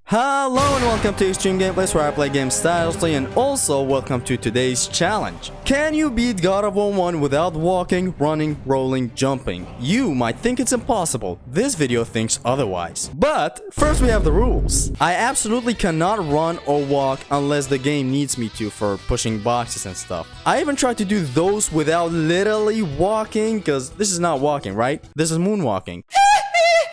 Hello and welcome to Extreme Gameplays, where I play games stylously, and also welcome to today's challenge. Can you beat God of War 1 without walking, running, rolling, jumping? You might think it's impossible. This video thinks otherwise. But first we have the rules. I absolutely cannot run or walk unless the game needs me to for pushing boxes and stuff. I even tried to do those without literally walking, because this is not walking, right? This is moonwalking.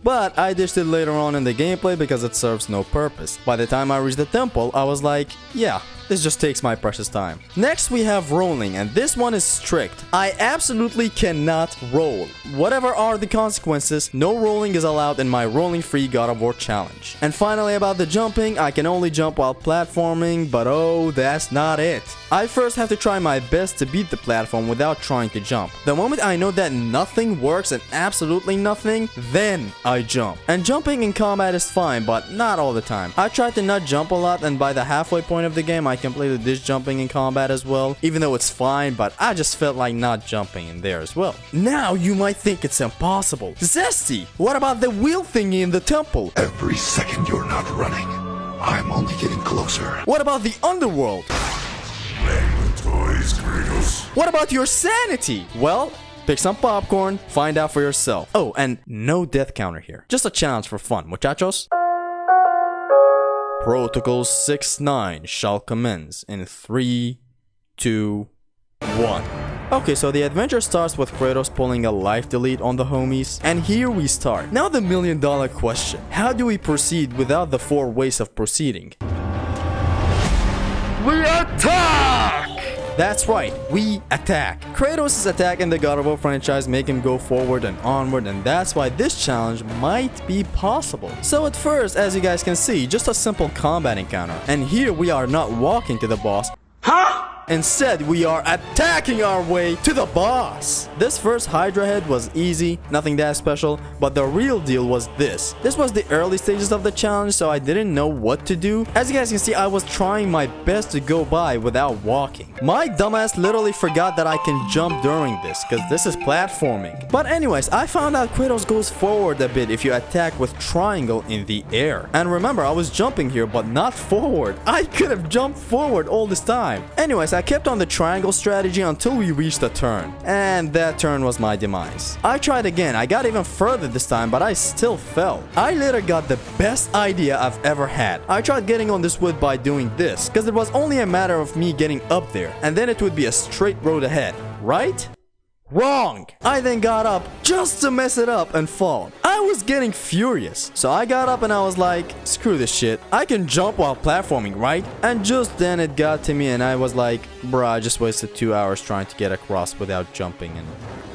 But I ditched it later on in the gameplay because it serves no purpose. By the time I reached the temple, I was like, yeah, this just takes my precious time. Next we have rolling, and this one is strict. I absolutely cannot roll. Whatever are the consequences, no rolling is allowed in my rolling free God of War challenge. And finally about the jumping, I can only jump while platforming, but oh, that's not it. I first have to try my best to beat the platform without trying to jump. The moment I know that nothing works and absolutely nothing, then I jump. And jumping in combat is fine, but not all the time. I tried to not jump a lot, and by the halfway point of the game, I completed this jumping in combat as well, even though it's fine, but I just felt like not jumping in there as well. Now you might think it's impossible. Zesty, what about the wheel thingy in the temple? Every second you're not running, I'm only getting closer. What about the underworld? Toys, Kratos. What about your sanity? Well, pick some popcorn, find out for yourself. Oh, and no death counter here. Just a challenge for fun, muchachos. Protocol 6-9 shall commence in 3, 2, 1. Okay, so the adventure starts with Kratos pulling a life delete on the homies, and here we start. Now the million-dollar question. How do we proceed without the 4 ways of proceeding? We attack! That's right, we attack. Kratos' attack in the God of War franchise make him go forward and onward, and that's why this challenge might be possible. So at first, as you guys can see, just a simple combat encounter. And here we are not walking to the boss. Huh? Instead, we are attacking our way to the boss. This first Hydra head was easy, nothing that special, but the real deal was this. This was the early stages of the challenge, so I didn't know what to do. As you guys can see, I was trying my best to go by without walking. My dumbass literally forgot that I can jump during this, because this is platforming. But anyways, I found out Kratos goes forward a bit if you attack with triangle in the air. And remember, I was jumping here, but not forward. I could have jumped forward all this time. Anyways, I kept on the triangle strategy until we reached a turn, and that turn was my demise. I tried again, I got even further this time, but I still fell. I later got the best idea I've ever had. I tried getting on this wood by doing this, because it was only a matter of me getting up there, and then it would be a straight road ahead, right? Wrong! I then got up just to mess it up and fall. I was getting furious. So I got up and I was like, screw this shit. I can jump while platforming, right? And just then it got to me and I was like, bruh, I just wasted 2 hours trying to get across without jumping, and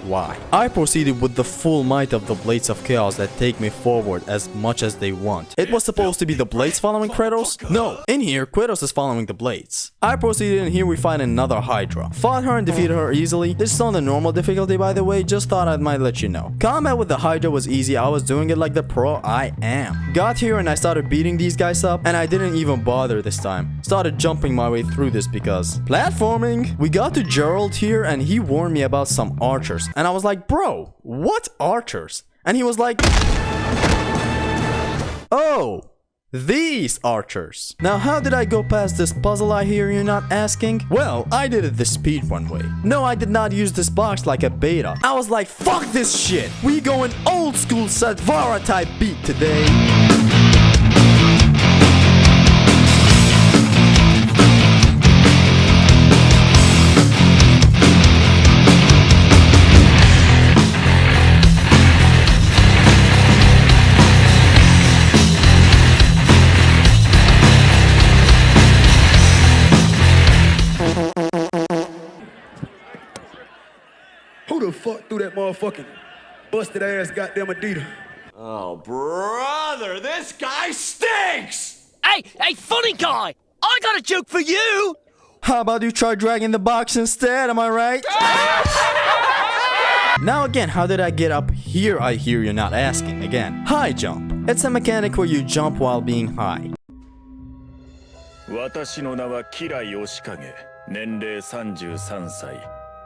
why? I proceeded with the full might of the Blades of Chaos that take me forward as much as they want. It was supposed to be the Blades following Kratos? No, in here, Kratos is following the Blades. I proceeded, and here we find another Hydra. Fought her and defeated her easily. This is on the normal difficulty, by the way, just thought I might let you know. Combat with the Hydra was easy, I was doing it like the pro I am. Got here and I started beating these guys up, and I didn't even bother this time. Started jumping my way through this because platforming. We got to Geralt here and he warned me about some archers. And I was like, bro, what archers? And he was like, oh, these archers. Now, how did I go past this puzzle, I hear you not asking? Well, I did it the speedrun way. No, I did not use this box like a beta. I was like, fuck this shit. We going old school Sadvara type beat today. Who the fuck threw that motherfucking busted ass goddamn Adidas? Oh, brother, this guy stinks! Hey, funny guy! I got a joke for you! How about you try dragging the box instead, am I right? Now again, how did I get up here, I hear you not asking? Again, high jump. It's a mechanic where you jump while being high. 私の名はキラヨシカゲ、年齢33歳。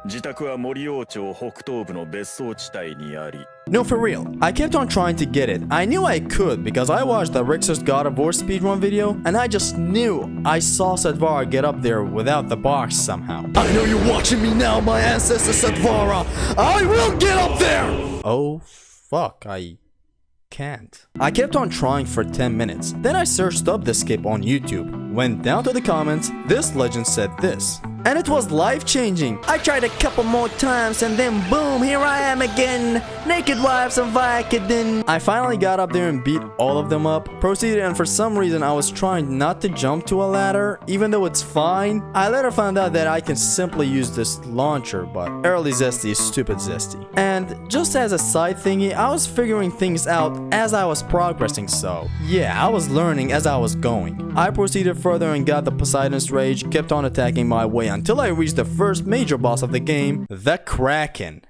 自宅は森王町北東部の別荘地帯にあり No, for real. I kept on trying to get it. I knew I could because I watched the Rixer's God of War speedrun video and I just knew I saw Sadvara get up there without the box somehow. I know you're watching me now, my ancestor Sadvara. I will get up there! Oh, fuck. I can't. I kept on trying for 10 minutes. Then I searched up the skip on YouTube. Went down to the comments. This legend said this. And it was life-changing. I tried a couple more times and then boom, here I am again. Naked wives of Vicodin. I finally got up there and beat all of them up. Proceeded, and for some reason I was trying not to jump to a ladder, even though it's fine. I later found out that I can simply use this launcher, but early Zesty is stupid Zesty. And just as a side thingy, I was figuring things out as I was progressing, so yeah, I was learning as I was going. I proceeded further and got the Poseidon's Rage, kept on attacking my way until I reached the first major boss of the game, the Kraken.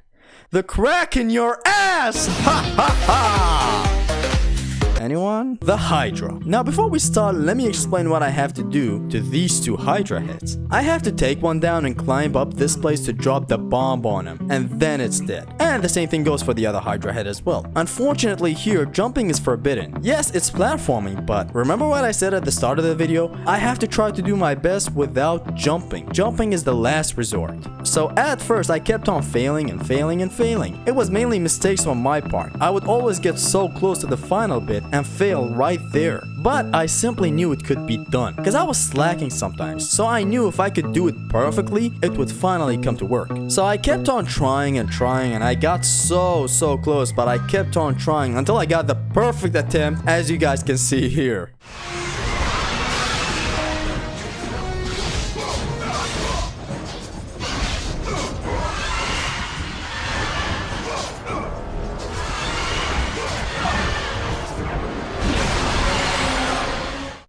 The Kraken, your ass! Ha ha ha! Anyone? The Hydra. Now before we start, let me explain what I have to do to these two Hydra heads. I have to take one down and climb up this place to drop the bomb on him, and then it's dead. And the same thing goes for the other Hydra head as well. Unfortunately here, jumping is forbidden. Yes, it's platforming, but remember what I said at the start of the video? I have to try to do my best without jumping. Jumping is the last resort. So at first I kept on failing and failing and failing. It was mainly mistakes on my part. I would always get so close to the final bit and fail right there. But I simply knew it could be done, because I was slacking sometimes, so I knew if I could do it perfectly, it would finally come to work. So I kept on trying and trying, and I got so close, but I kept on trying until I got the perfect attempt, as you guys can see here.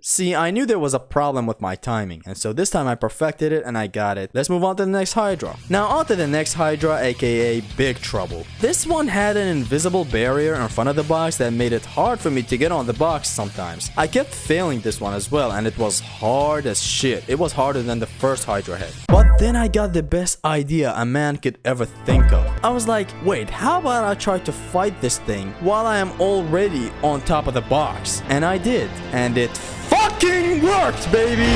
See, I knew there was a problem with my timing, and so this time I perfected it and I got it. Let's move on to the next Hydra. Now on to the next Hydra, aka Big Trouble. This one had an invisible barrier in front of the box that made it hard for me to get on the box sometimes. I kept failing this one as well, and it was hard as shit. It was harder than the first Hydra head. But then I got the best idea a man could ever think of. I was like, wait, how about I try to fight this thing while I am already on top of the box? And I did, and it fucking worked, baby!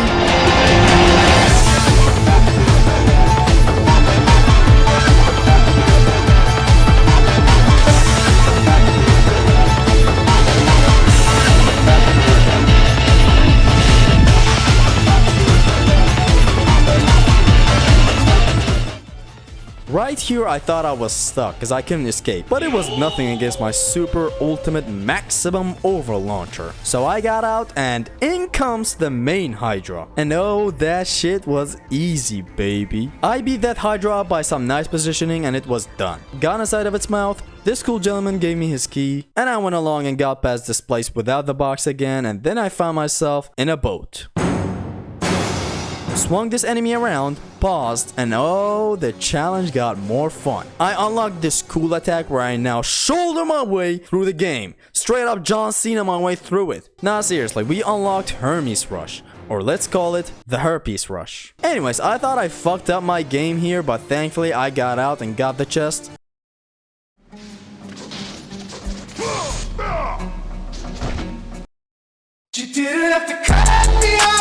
Right here I thought I was stuck because I couldn't escape, but it was nothing against my super ultimate maximum over launcher. So I got out and in comes the main Hydra. And oh, that shit was easy, baby. I beat that Hydra by some nice positioning and it was done. Got inside of its mouth. This cool gentleman gave me his key and I went along and got past this place without the box again, and then I found myself in a boat. Swung this enemy around, paused, and oh, the challenge got more fun. I unlocked this cool attack where I now shoulder my way through the game. Straight up John Cena my way through it. Nah, seriously, we unlocked Hermes Rush. Or let's call it the Herpes Rush. Anyways, I thought I fucked up my game here, but thankfully I got out and got the chest. You didn't have to cut me off!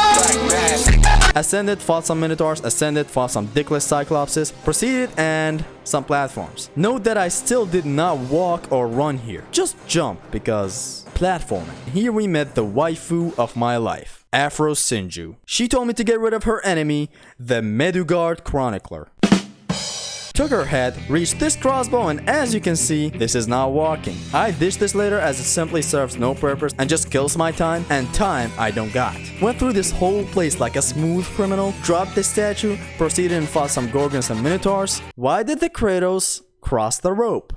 Ascended, fought some Minotaurs, ascended, fought some dickless Cyclopses, proceeded, and some platforms. Note that I still did not walk or run here, just jump because platforming. Here we met the waifu of my life, Afro Sinju. She told me to get rid of her enemy, the Medugard Chronicler. Took her head, reached this crossbow, and as you can see, this is not walking. I ditched this later as it simply serves no purpose and just kills my time, and time I don't got. Went through this whole place like a smooth criminal, dropped the statue, proceeded and fought some Gorgons and Minotaurs. Why did the Kratos cross the rope?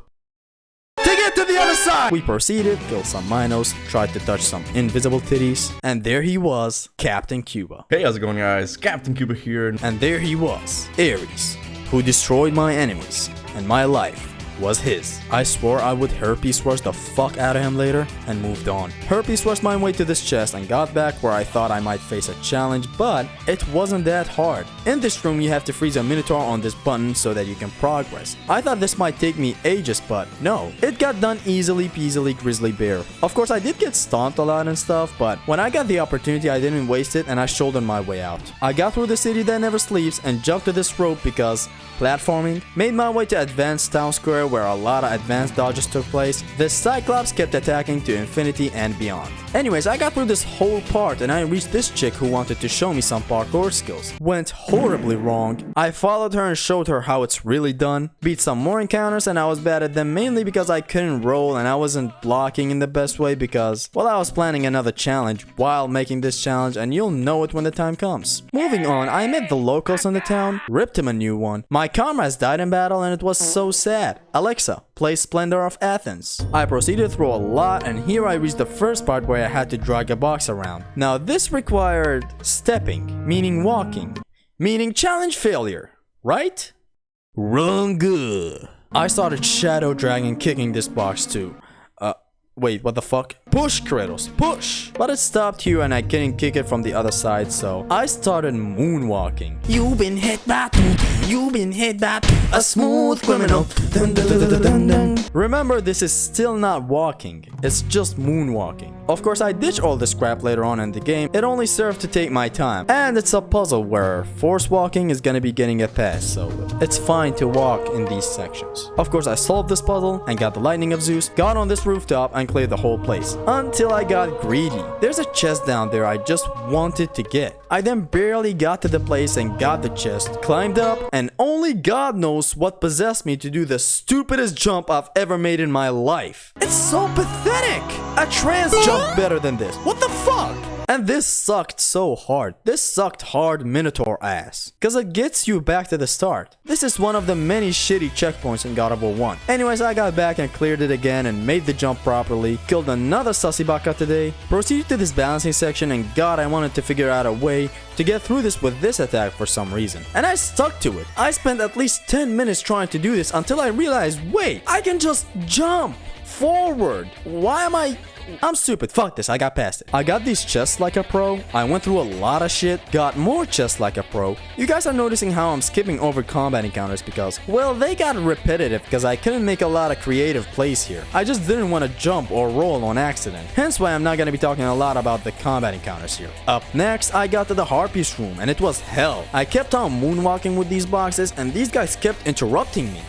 To get to the other side! We proceeded, killed some Minos, tried to touch some invisible titties, and there he was, Captain Cuba. Hey, how's it going, guys? Captain Cuba here. And there he was, Ares, who destroyed my enemies and my life was his. I swore I would herpes rush the fuck out of him later and moved on. Herpes rushed my way to this chest and got back where I thought I might face a challenge, but it wasn't that hard. In this room you have to freeze a Minotaur on this button so that you can progress. I thought this might take me ages, but no. It got done easily peasily grizzly bear. Of course I did get stomped a lot and stuff, but when I got the opportunity I didn't waste it and I shouldered my way out. I got through the city that never sleeps and jumped to this rope because platforming, made my way to Advanced Town Square where a lot of advanced dodges took place. The Cyclops kept attacking to infinity and beyond. Anyways, I got through this whole part and I reached this chick who wanted to show me some parkour skills. Went horribly wrong. I followed her and showed her how it's really done. Beat some more encounters and I was bad at them mainly because I couldn't roll and I wasn't blocking in the best way because, well, I was planning another challenge while making this challenge and you'll know it when the time comes. Moving on, I met the locals in the town, ripped him a new one. My comrades died in battle and it was so sad. Alexa, play Splendor of Athens. I proceeded through a lot and here I reached the first part where I had to drag a box around. Now this required stepping, meaning walking, meaning challenge failure, right? Wrong. I started shadow dragging kicking this box too. Wait, what the fuck? Push, Kratos, push! But it stopped here and I couldn't kick it from the other side, so I started moonwalking. You've been hit by you've been hit by a smooth criminal. Dun, dun, dun, dun, dun, dun. Remember, this is still not walking, it's just moonwalking. Of course, I ditched all this crap later on in the game, it only served to take my time. And it's a puzzle where force walking is gonna be getting a pass, so it's fine to walk in these sections. Of course, I solved this puzzle and got the lightning of Zeus, got on this rooftop and cleared the whole place. Until I got greedy. There's a chest down there I just wanted to get. I then barely got to the place and got the chest, climbed up, and only God knows what possessed me to do the stupidest jump I've ever made in my life. It's so pathetic! A trans jump better than this. What the fuck? And this sucked so hard. This sucked hard Minotaur ass. Cause it gets you back to the start. This is one of the many shitty checkpoints in God of War 1. Anyways, I got back and cleared it again and made the jump properly. Killed another sussy baka today. Proceeded to this balancing section and God, I wanted to figure out a way to get through this with this attack for some reason. And I stuck to it. I spent at least 10 minutes trying to do this until I realized, wait, I can just jump forward. Why am I'm stupid, fuck this, I got past it. I got these chests like a pro, I went through a lot of shit, got more chests like a pro. You guys are noticing how I'm skipping over combat encounters because, well, they got repetitive because I couldn't make a lot of creative plays here. I just didn't want to jump or roll on accident. Hence why I'm not gonna be talking a lot about the combat encounters here. Up next, I got to the Harpies room and it was hell. I kept on moonwalking with these boxes and these guys kept interrupting me.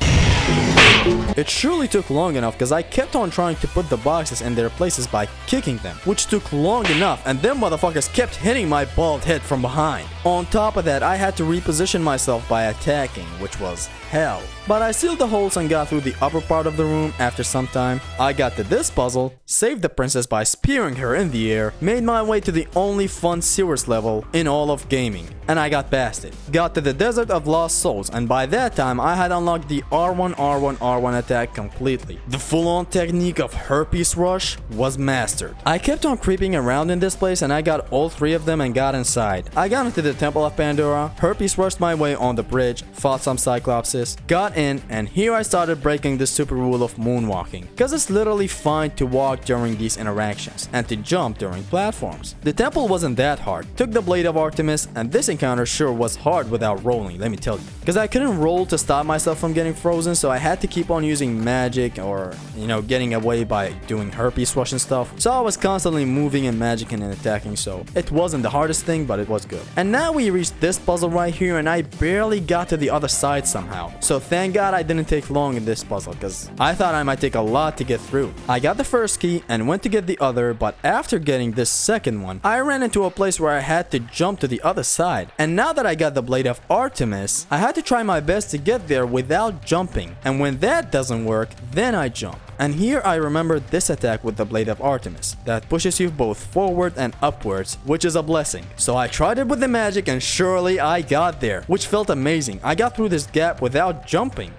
It surely took long enough because I kept on trying to put the boxes in their places by kicking them, which took long enough and them motherfuckers kept hitting my bald head from behind. On top of that, I had to reposition myself by attacking, which was hell. But I sealed the holes and got through the upper part of the room after some time. I got to this puzzle, saved the princess by spearing her in the air, made my way to the only fun sewers level in all of gaming, and I got past it. Got to the Desert of Lost Souls, and by that time I had unlocked the R1 R1 R1 attack completely. The full-on technique of Herpes Rush was mastered. I kept on creeping around in this place and I got all three of them and got inside. I got into the Temple of Pandora, Herpes rushed my way on the bridge, fought some Cyclopses, got in, and here I started breaking the super rule of moonwalking, cause it's literally fine to walk during these interactions and to jump during platforms. The temple wasn't that hard, took the Blade of Artemis, and this encounter sure was hard without rolling, let me tell you. Cause I couldn't roll to stop myself from getting frozen, so I had to keep on using magic or, you know, getting away by doing Herpes Rush and stuff. So I was constantly moving and magicking and attacking, so it wasn't the hardest thing, but it was good. And now we reached this puzzle right here and I barely got to the other side somehow. So thank God I didn't take long in this puzzle because I thought I might take a lot to get through. I got the first key and went to get the other, but after getting this second one, I ran into a place where I had to jump to the other side. And now that I got the Blade of Artemis, I had to try my best to get there without jumping. And when that doesn't work, then I jump. And here I remembered this attack with the Blade of Artemis that pushes you both forward and upwards, which is a blessing. So I tried it with the magic and surely I got there, which felt amazing. I got through this gap without jumping.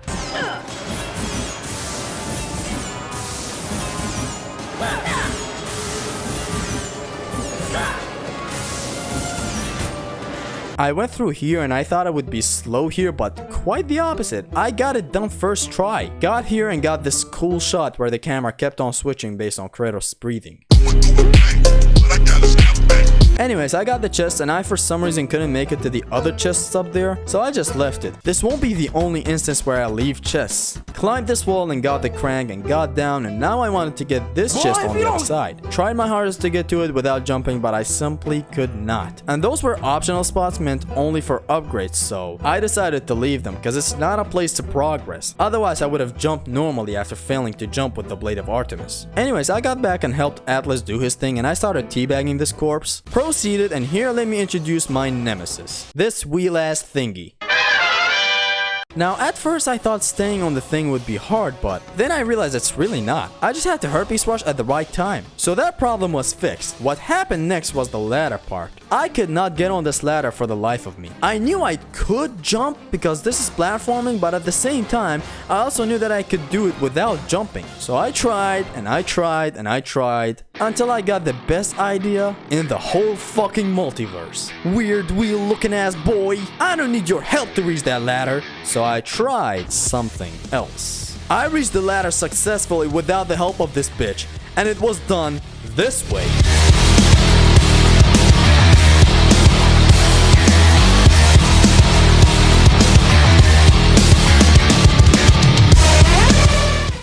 I went through here and I thought it would be slow here, but quite the opposite. I got it done first try. Got here and got this cool shot where the camera kept on switching based on Kratos' breathing. Anyways, I got the chest and I for some reason couldn't make it to the other chests up there, so I just left it. This won't be the only instance where I leave chests. Climbed this wall and got the crank and got down, and now I wanted to get this chest on the other side. Tried my hardest to get to it without jumping, but I simply could not. And those were optional spots meant only for upgrades, so I decided to leave them because it's not a place to progress. Otherwise, I would have jumped normally after failing to jump with the Blade of Artemis. Anyways, I got back and helped Atlas do his thing, and I started teabagging this corpse. Proceeded, and here let me introduce my nemesis. This wheel ass thingy. Now, at first I thought staying on the thing would be hard, but then I realized it's really not. I just had to herpes rush at the right time. So that problem was fixed. What happened next was the ladder part. I could not get on this ladder for the life of me. I knew I could jump because this is platforming, but at the same time, I also knew that I could do it without jumping. So I tried, and I tried, and I tried, until I got the best idea in the whole fucking multiverse. Weird wheel looking ass boy, I don't need your help to reach that ladder. So I tried something else. I reached the ladder successfully without the help of this bitch, and it was done this way.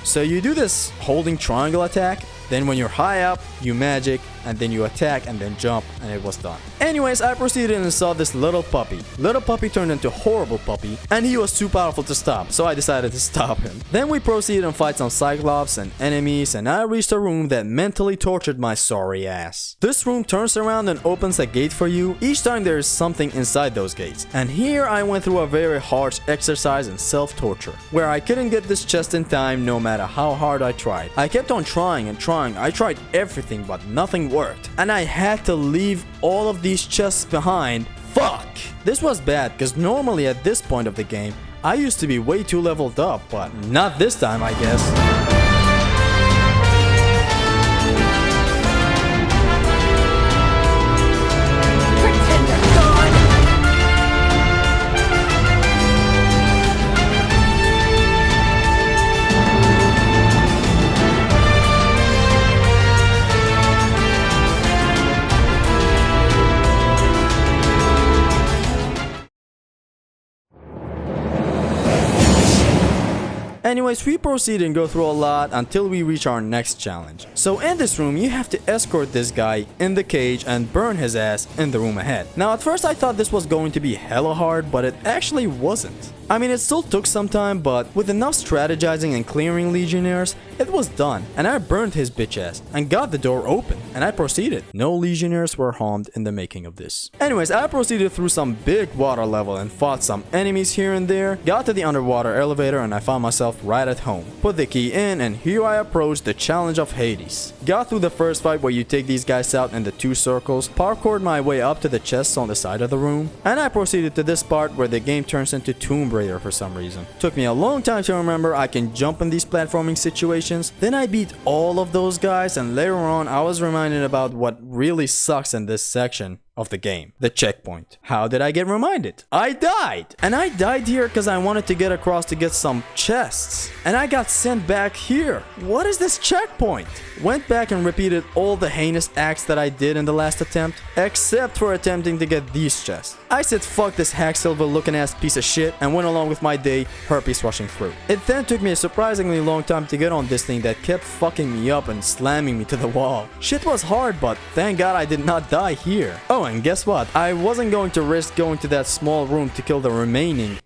So you do this holding triangle attack, then when you're high up, you magic, and then you attack and then jump, and it was done. Anyways, I proceeded and saw this little puppy. Little puppy turned into horrible puppy, and he was too powerful to stop, so I decided to stop him. Then we proceeded and fight some Cyclops and enemies, and I reached a room that mentally tortured my sorry ass. This room turns around and opens a gate for you each time there is something inside those gates. And here I went through a very harsh exercise in self-torture, where I couldn't get this chest in time no matter how hard I tried. I kept on trying and trying. I tried everything, but nothing worked. And I had to leave all of these chests behind. Fuck! This was bad, because normally at this point of the game, I used to be way too leveled up, but not this time, I guess. Anyways, we proceed and go through a lot until we reach our next challenge. So in this room, you have to escort this guy in the cage and burn his ass in the room ahead. Now at first I thought this was going to be hella hard, but it actually wasn't. I mean, it still took some time, but with enough strategizing and clearing legionnaires, it was done. And I burned his bitch ass and got the door open, and I proceeded. No legionnaires were harmed in the making of this. Anyways, I proceeded through some big water level and fought some enemies here and there, got to the underwater elevator, and I found myself right at home. Put the key in, and here I approached the challenge of Hades. Got through the first fight where you take these guys out in the 2 circles, parkoured my way up to the chests on the side of the room, and I proceeded to this part where the game turns into Tomb Raider for some reason. Took me a long time to remember I can jump in these platforming situations. Then I beat all of those guys, and later on I was reminded about what really sucks in this section of the game, the checkpoint. How did I get reminded? I died! And I died here because I wanted to get across to get some chests. And I got sent back here. What is this checkpoint? Went back and repeated all the heinous acts that I did in the last attempt, except for attempting to get these chests. I said fuck this Hacksilver looking ass piece of shit and went along with my day herpes rushing through. It then took me a surprisingly long time to get on this thing that kept fucking me up and slamming me to the wall. Shit was hard, but thank God I did not die here. Oh, and guess what? I wasn't going to risk going to that small room to kill the remaining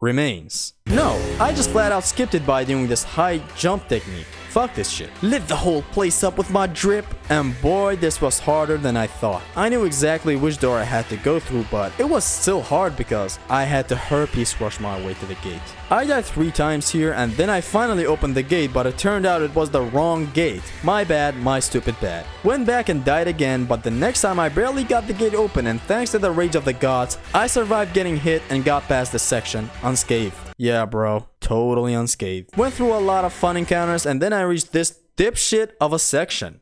remains. No, I just flat out skipped it by doing this high jump technique. Fuck this shit. Lit the whole place up with my drip, and boy, this was harder than I thought. I knew exactly which door I had to go through, but it was still hard because I had to herpes rush my way to the gate. I died 3 times here, and then I finally opened the gate, but it turned out it was the wrong gate. My bad, my stupid bad. Went back and died again, but the next time I barely got the gate open, and thanks to the rage of the gods, I survived getting hit and got past the section unscathed. Yeah, bro, totally unscathed. Went through a lot of fun encounters, and then I reached this dipshit of a section.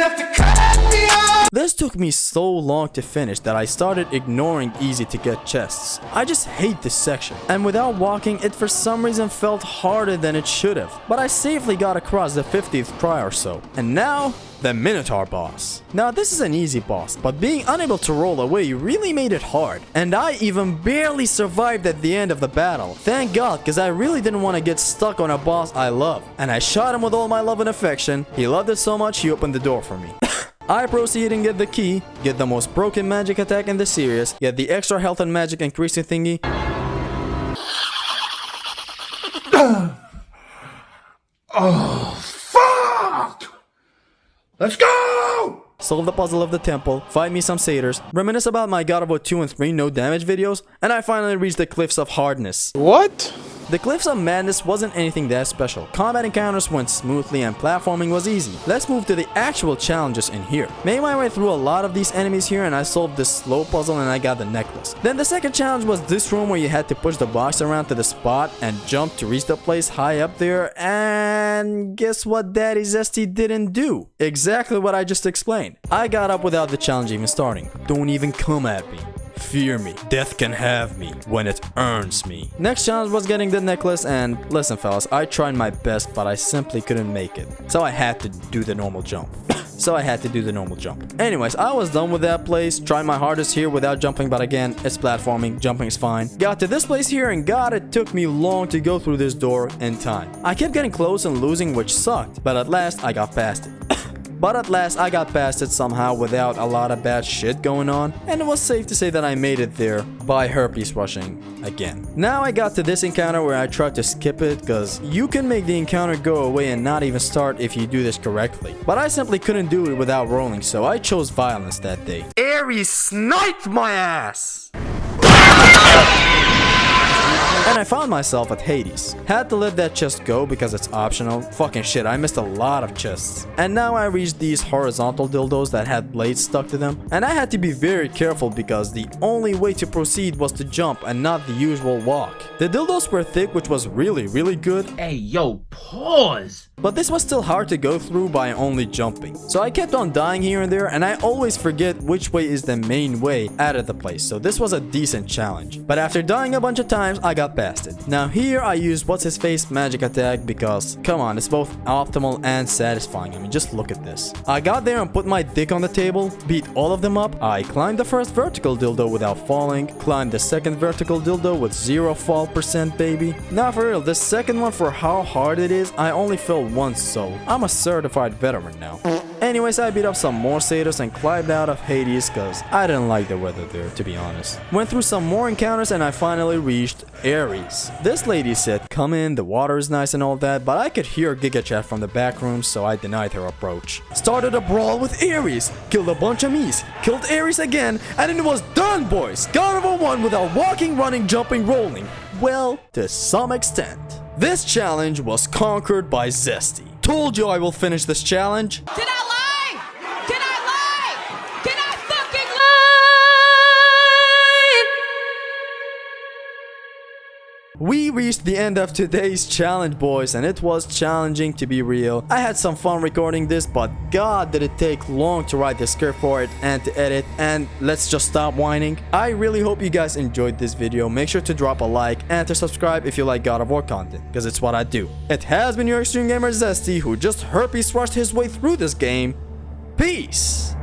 have to cut me off. This took me so long to finish that I started ignoring easy to get chests. I just hate this section. And without walking, it for some reason felt harder than it should have. But I safely got across the 50th try or so. And now, the Minotaur boss. Now this is an easy boss, but being unable to roll away really made it hard. And I even barely survived at the end of the battle. Thank God, because I really didn't want to get stuck on a boss I love. And I shot him with all my love and affection. He loved it so much he opened the door for me. I proceed and get the key, get the most broken magic attack in the series, get the extra health and magic increasing thingy. Oh, fuck! Let's go! Solve the puzzle of the temple, fight me some satyrs, reminisce about my God of War 2 and 3 no damage videos, and I finally reached the Cliffs of Hardness. What? The Cliffs of Madness wasn't anything that special. Combat encounters went smoothly and platforming was easy. Let's move to the actual challenges in here. Made my way through a lot of these enemies here and I solved this slow puzzle and I got the necklace. Then the second challenge was this room where you had to push the box around to the spot and jump to reach the place high up there, and guess what Daddy Zesty didn't do? Exactly what I just explained. I got up without the challenge even starting. Don't even come at me. Fear me. Death can have me when it earns me. Next challenge was getting the necklace, and listen fellas, I tried my best but I simply couldn't make it. So I had to do the normal jump. Anyways, I was done with that place. Tried my hardest here without jumping, but again, it's platforming. Jumping is fine. Got to this place here and God, it took me long to go through this door in time. I kept getting close and losing, which sucked, but at last I got past it. Somehow without a lot of bad shit going on, and it was safe to say that I made it there by herpes rushing again. Now I got to this encounter where I tried to skip it because you can make the encounter go away and not even start if you do this correctly. But I simply couldn't do it without rolling, so I chose violence that day. Ares sniped my ass! And I found myself at Hades. Had to let that chest go because it's optional. Fucking shit, I missed a lot of chests. And now I reached these horizontal dildos that had blades stuck to them. And I had to be very careful because the only way to proceed was to jump and not the usual walk. The dildos were thick, which was really good. Hey, yo, pause. But this was still hard to go through by only jumping. So I kept on dying here and there, and I always forget which way is the main way out of the place. So this was a decent challenge. But after dying a bunch of times, I got past it. Now here I used what's-his-face magic attack because, come on, it's both optimal and satisfying. I mean, just look at this. I got there and put my dick on the table, beat all of them up. I climbed the first vertical dildo without falling, climbed the second vertical dildo with 0 fall %, baby. Now for real, the second one, for how hard it is, I only fell once, so I'm a certified veteran now. Anyways, I beat up some more satyrs and climbed out of Hades because I didn't like the weather there, to be honest. Went through some more encounters and I finally reached Ares. This lady said, come in, the water is nice and all that, but I could hear Giga Chat from the back room, so I denied her approach. Started a brawl with Ares, killed a bunch of me's, killed Ares again, and then it was done, boys! God of War 1 without walking, running, jumping, rolling. Well, to some extent. This challenge was conquered by Zesty. Told you I will finish this challenge. Did I lie? Did I lie? Did I fucking lie? We reached the end of today's challenge, boys, and it was challenging, to be real. I had some fun recording this, but god did it take long to write the script for it and to edit, and let's just stop whining. I really hope you guys enjoyed this video. Make sure to drop a like and to subscribe if you like God of War content, because it's what I do. It has been your Extreme Gamer Zesty, who just herpes rushed his way through this game. Peace!